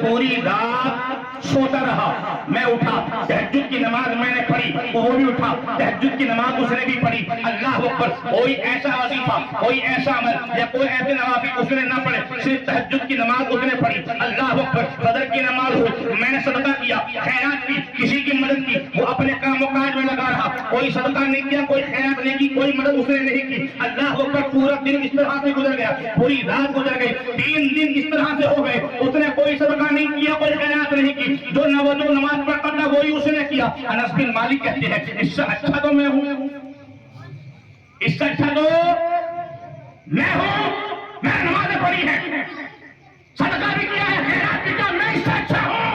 پوری رات سوتا رہا، میں اٹھا، تہجد کی نماز میں نے پڑھی، وہ بھی اٹھا، تہجد کی نماز اس نے بھی پڑھی۔ اللہ اکبر، کوئی ایسا وظیفہ، کوئی ایسا عمل یا کوئی ایسے نوافل اس نے نہ پڑھے، صرف تہجد کی نماز اس نے پڑھی۔ اللہ اکبر، فجر کی نماز ہوئی، میں نے صدقہ کیا، خیرات کی، کسی کی مدد کی، وہ اپنے کام و کاج میں لگا رہا، کوئی صدقہ نہیں کیا، کوئی خیرات نہیں کی، کوئی مدد اس نے نہیں کی۔ اللہ اکبر، پورا دن اس طرح سے گزر گیا، پوری رات گزر گئی، 3 دن اس طرح سے ہو گئے، اس نے کوئی صدقہ نہیں کیا، کوئی خیرات نہیں کی، جو نماز پڑھتا تھا وہی اس نے کیا۔ انس بن مالک کہتے ہیں اس سے اچھا تو میں ہوں، اس سے اچھا تو میں ہوں، میں نمازیں پڑھی ہیں، صدقہ بھی کیا ہے، خیرات بھی کیا، میں اس سے اچھا ہوں۔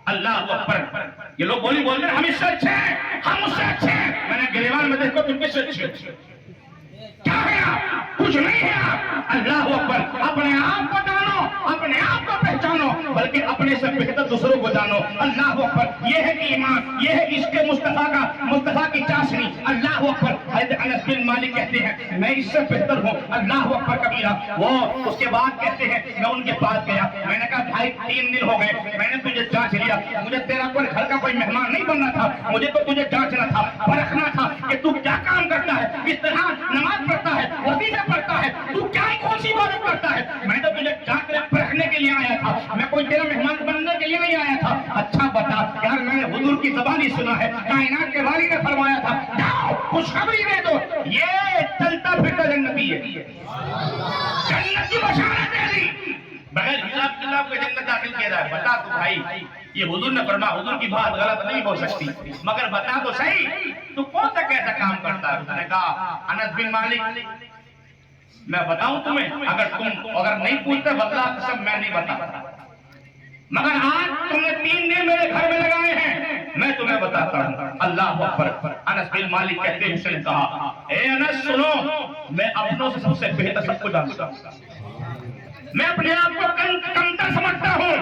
اللہ اکبر، یہ لوگ بولتے ہیں ہم اس سے اچھے ہیں، ہم اس سے اچھے ہیں۔ میں نے گریوان میں دیکھو تم کس سے اچھے، کیا ہے آپ؟ کچھ نہیں ہے آپ۔ اللہ اکبر، اپنے آپ کو جانو، اپنے آپ کو پہچانو، بلکہ اپنے سے بہتر دوسروں کو جانو۔ اللہ اکبر، یہ ہے ایمان، یہ ہے عشق مصطفیٰ کا، مصطفیٰ کی چاشنی۔ اللہ اکبر، حضرت انس بن مالک کہتے ہیں میں اس سے بہتر ہوں۔ اللہ اکبر کبیرہ، وہ اس کے بعد کہتے ہیں میں ان کے پاس گیا، میں نے کہا بھائی 3 دن ہو گئے، میں نے تجھے جانچ لیا، مجھے تیرا کوئی گھر کا کوئی مہمان نہیں بننا تھا، مجھے تو تجھے جانچنا تھا، پرکھنا تھا کہ تو کیا کام کرتا ہے، کس طرح نماز پڑھتا ہے، وظیفے پڑھتا ہے، تو کیا کون سی عبادت کرتا ہے۔ میں تو تجھے جانچنے پرکھنے کے لیے آیا تھا، میں کوئی تیرا مہمان بننے کے لیے نہیں آیا تھا۔ اچھا بتا یار، میں نے حضور کی زبانی سنا ہے، کائنات کے والی نے فرمایا تھا جاؤ خوشخبری دے دو، یہ چلتا پھرتا جنتی ہے، جنت کی بشارت دے دی، بغیر حساب کتاب کے جنت داخل کیا جائے۔ بتا تو بھائی، یہ حضور نے فرمایا، حضور کی بات غلط نہیں ہو سکتی، مگر بتا تو صحیح تو کون سا کیسا کام کرتا ہے۔ اس نے کہا انس بن مالک میں بتاؤں تمہیں، اگر نہیں پوچھتے بدلا قسم میں نہیں بتاتا، مگر آج تم نے 3 دن میرے گھر میں لگائے ہیں، میں تمہیں بتاتا ہوں۔ اللہ اکبر، انس بن مالک کہتے ہیں اس نے کہا اے انس سنو، میں اپنوں سے سب سے بہتر سب کو جانتا ہوں، میں اپنے آپ کو کمتر سمجھتا ہوں،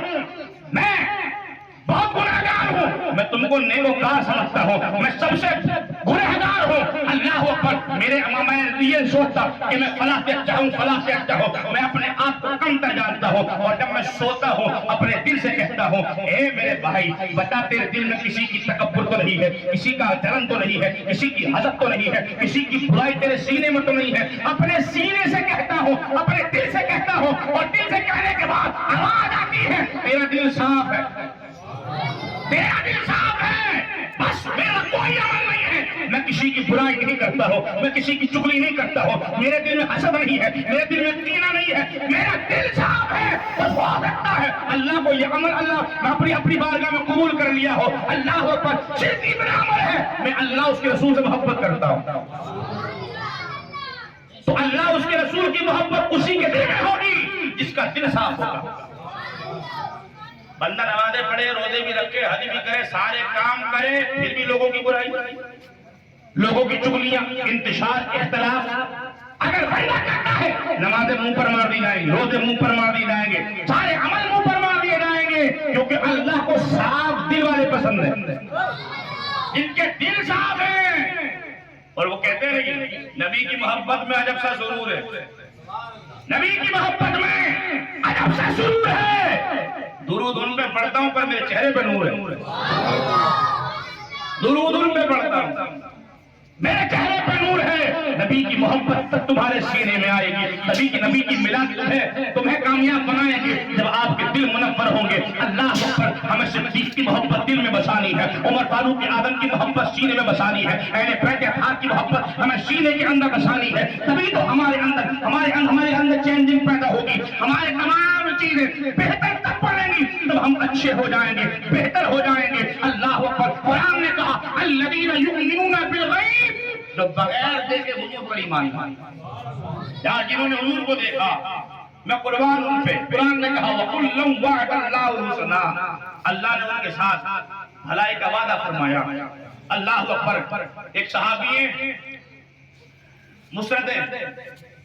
میں بہت گنہگار ہوں، میں تم کو نیکوکار سمجھتا ہوں، میں سب سے گنہگار ہوں۔ اللہ اکبر، میں یہ سوچتا کہ میں فلاں سے اچھا ہوں، فلاں سے اچھا ہوں، میں اپنے آپ کو کمتر جانتا ہوں، اور جب میں سوتا ہوں اپنے دل سے کہتا ہوں اے میرے بھائی بتا تیرے دل میں کسی کی تکبر تو نہیں ہے، کسی کا جلن تو نہیں ہے، کسی کی حسد تو نہیں ہے، کسی کی برائی تیرے سینے میں تو نہیں ہے۔ اپنے سینے سے کہتا ہوں، اپنے دل سے کہتا ہوں، اور دل سے کہنے کے بعد آواز آتی ہے تیرا دل صاف ہے، تیرا دل صاف ہے، بس میرا کوئی عمل نہیں ہے، میں کسی کی برائی نہیں کرتا ہوں، میں کسی کی چغلی نہیں کرتا ہوں، میرے دل میں حسد نہیں ہے، میرے دل میں کینہ نہیں ہے، میرا دل صاف ہے، بس ہو سکتا ہے اللہ کو یہ عمل اللہ میں اپنی بارگاہ میں قبول کر لیا ہو۔ اللہ پر صرف اتنا عمل ہے میں اللہ اس کے رسول سے محبت کرتا ہوں، تو اللہ اس کے رسول کی محبت اسی کے دل میں ہوگی جس کا دل صاف ہوگا۔ بندہ نمازیں پڑھے، روزے بھی رکھے، حج بھی کرے، سارے کام کرے، پھر بھی لوگوں کی برائی، لوگوں کی چغلیاں، انتشار، اختلاف، اگر بندہ کرتا ہے نمازیں منہ پر مار دی جائیں گی، روزے منہ پر مار دی جائیں گے، سارے عمل منہ پر مار دیے جائیں گے، کیونکہ اللہ کو صاف دل والے پسند ہیں، جن کے دل صاف ہیں۔ اور وہ کہتے ہیں کہ نبی کی محبت میں عجب سا سرور ہے، نبی کی محبت میں عجب سا سرور ہے، درود ان پہ پڑھتا ہوں پر میرے چہرے پہ نور ہے، درود ان پہ پڑھتا ہوں میرے چہرے پہ نور ہے، نبی کی محبت تک تمہارے سینے میں آئے گی، نبی کی ملاد تمہیں کامیاب بنائے گی جب آپ کے دل منور ہوں گے۔ اللہ اکبر، ہمیں صدیق کی محبت دل میں بسانی ہے، عمر فاروق اعظم کی محبت سینے میں بسانی ہے، اہل بیت اطہار کی محبت ہمیں سینے کے اندر بسانی ہے، تبھی تو ہمارے اندر چینجنگ پیدا ہوگی، ہمارے تمام چیزیں بہتر تب بنیں گی جب ہم اچھے ہو جائیں گے، بہتر ہو جائیں گے۔ اللہ اکبر، قرآن نے کہا الذین یؤمنون بالغیب، جو بغیر دیکھے حضور پر ایمان یہاں جنہوں نے حضور کو دیکھا، میں قربان ان پہ، قرآن نے کہا وَكُلًّا وَعَدَ اللَّهُ الْحُسْنَىٰ، اللہ نے ان کے ساتھ بھلائی کا وعدہ فرمایا۔ اللہ اکبر، ایک صحابی ہیں مسند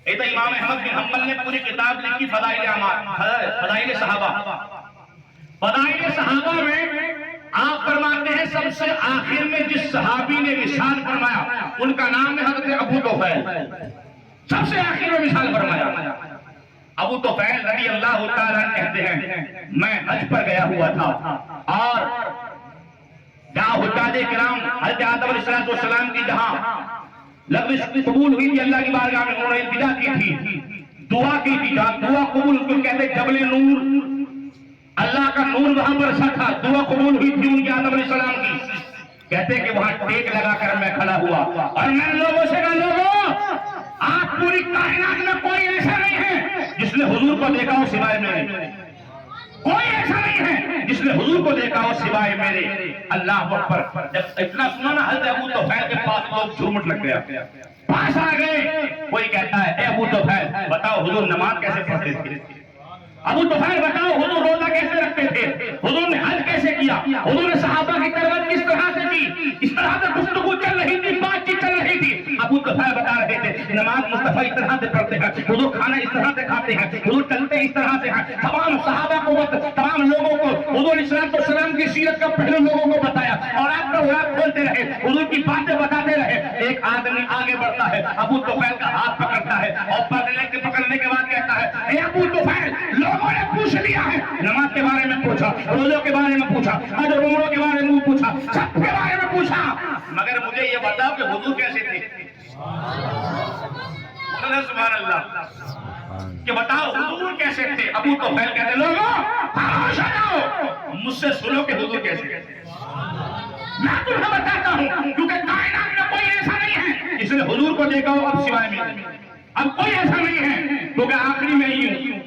ایک امام احمد بن حنبل نے پوری کتاب لکھی فضائل صحابہ، فضائل صحابہ میں آپ فرماتے ہیں سب سے آخر میں جس صحابی نے وصال فرمایا ان کا نام ہے حضرت ابو طفیل، سب سے آخر میں وصال فرمایا۔ ابو طفیل رضی اللہ تعالیٰ کہتے ہیں میں حج پر گیا ہوا تھا اور جہاں حجاج کرام حضرت آدم علیہ السلام کی جہاں لغزش قبول ہوئی تھی اللہ کی بارگاہ میں، انہوں نے التجا کی تھی، دعا کی تھی، جہاں دعا قبول اس کو کہتے جبل نور، اللہ کا نور وہاں پر رسا تھا، دعا قبول ہوئی تھی ان کی آدم علیہ السلام کی، کہتے کہ وہاں ٹیک لگا کر میں کھڑا ہوا اور میں لوگوں سے کہا لوگوں آپ پوری کائنات میں کوئی ایسا نہیں ہے جس نے حضور کو دیکھا ہو سوائے میرے، کوئی ایسا نہیں ہے جس نے حضور کو دیکھا ہو سوائے میرے۔ اللہ اکبر، جب اتنا سنا نا حضرت ابو طفیل کے پاس لوگ جھومٹ لگ گیا، پاس آ گئے، کوئی کہتا ہے اے ابو طفیل بتاؤ حضور نماز کیسے پڑھتے تھے، ابو طفیل بتاؤ حضور روزہ کیسے رکھتے تھے، حضور نے حج کیسے کیا، حضور نے صحابہ کی تربیت کس طرح سے کی، اس طرح سے گفتگو چل رہی تھی، بات چیت چل رہی تھی، ابو طفیل بتا رہے تھے نماز مصطفیٰ اس طرح سے پڑھتے ہیں، حضور کھانا اس طرح سے کھاتے ہیں، حضور چلتے اس طرح سے ہیں، تمام صحابہ کو تمام لوگوں کو حضور علیہ السلام کی سیرت کا پہلے لوگوں کو بتایا اور آپ کا غلام کھولتے رہے، حضور کی باتیں بتاتے رہے۔ ایک آدمی آگے بڑھتا ہے، ابو طفیل کا ہاتھ پکڑتا ہے اور پکڑنے کے بعد کہتا ہے اے ابو طفیل لوگوں نے پوچھ لیا ہے، نماز کے بارے میں پوچھا، روزوں کے بارے میں پوچھا، حج اور عمروں کے بارے میں پوچھا، سب کے بارے میں پوچھا، مگر مجھے یہ بتاؤ کہ حضور کیسے تھے؟ سبحان اللہ، کہ بتاؤ حضور کیسے تھے؟ ابو طفیل کہتے لوگوں خاموش ہو جاؤ، مجھ سے سنو کہ حضور کیسے تھے، میں تمہیں بتاتا ہوں، کیونکہ کائنات میں کوئی ایسا نہیں ہے جس نے حضور کو دیکھا ہو اب سوائے میرے، اب کوئی ایسا نہیں ہے کیونکہ آخری میں ہی ہوں،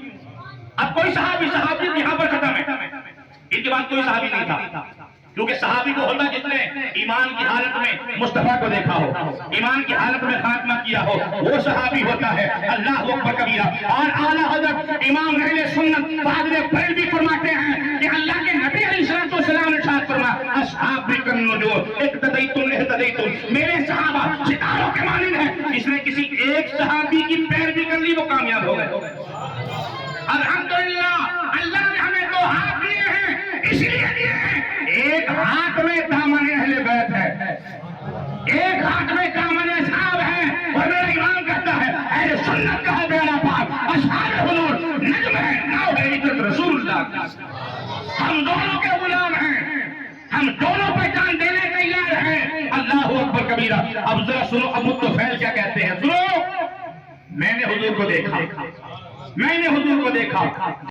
اب کوئی صحابی یہاں پر ختم ہے، ان کے بعد کوئی صحابی نہیں تھا، کیونکہ صحابی کو ہوتا جس نے ایمان کی حالت میں مصطفیٰ کو دیکھا ہو، ایمان کی حالت میں خاتمہ کیا ہو، وہ صحابی ہوتا ہے۔ اللہ اکبر کبیرہ۔ اور اعلیٰ حضرت امام اہل سنت فاضل بریلوی فرماتے ہیں کہ اللہ کے نبی علیہ السلام نے ارشاد فرمایا اصحابی کالنجوم اقتدیتم اہتدیتم، میرے صحابہ ستاروں کے مانند ہیں، جس نے کسی ایک صحابی کی پیروی کر لی وہ کامیاب ہو گئے۔ الحمدللہ اللہ نے ہمیں دو ہاتھ دیے ہیں، اس لیے دیے ہیں، ایک ہاتھ میں دامن اہل بیت ہے، ایک ہاتھ میں دامن اصحاب ہے، اور میرا ایمان کہتا ہے اہل سنت کا ہے بیڑا پار، اصحاب حضور نجم ہے، ناؤ ہے عزت رسول اللہ، ہم دونوں کے غلام ہیں، ہم دونوں پہ جان دینے تیار ہیں۔ اللہ اکبر کبیرہ۔ اب ذرا سنو ابو طفیل کیا کہتے ہیں، سنو، میں نے حضور کو دیکھا، میں نے حضور کو دیکھا۔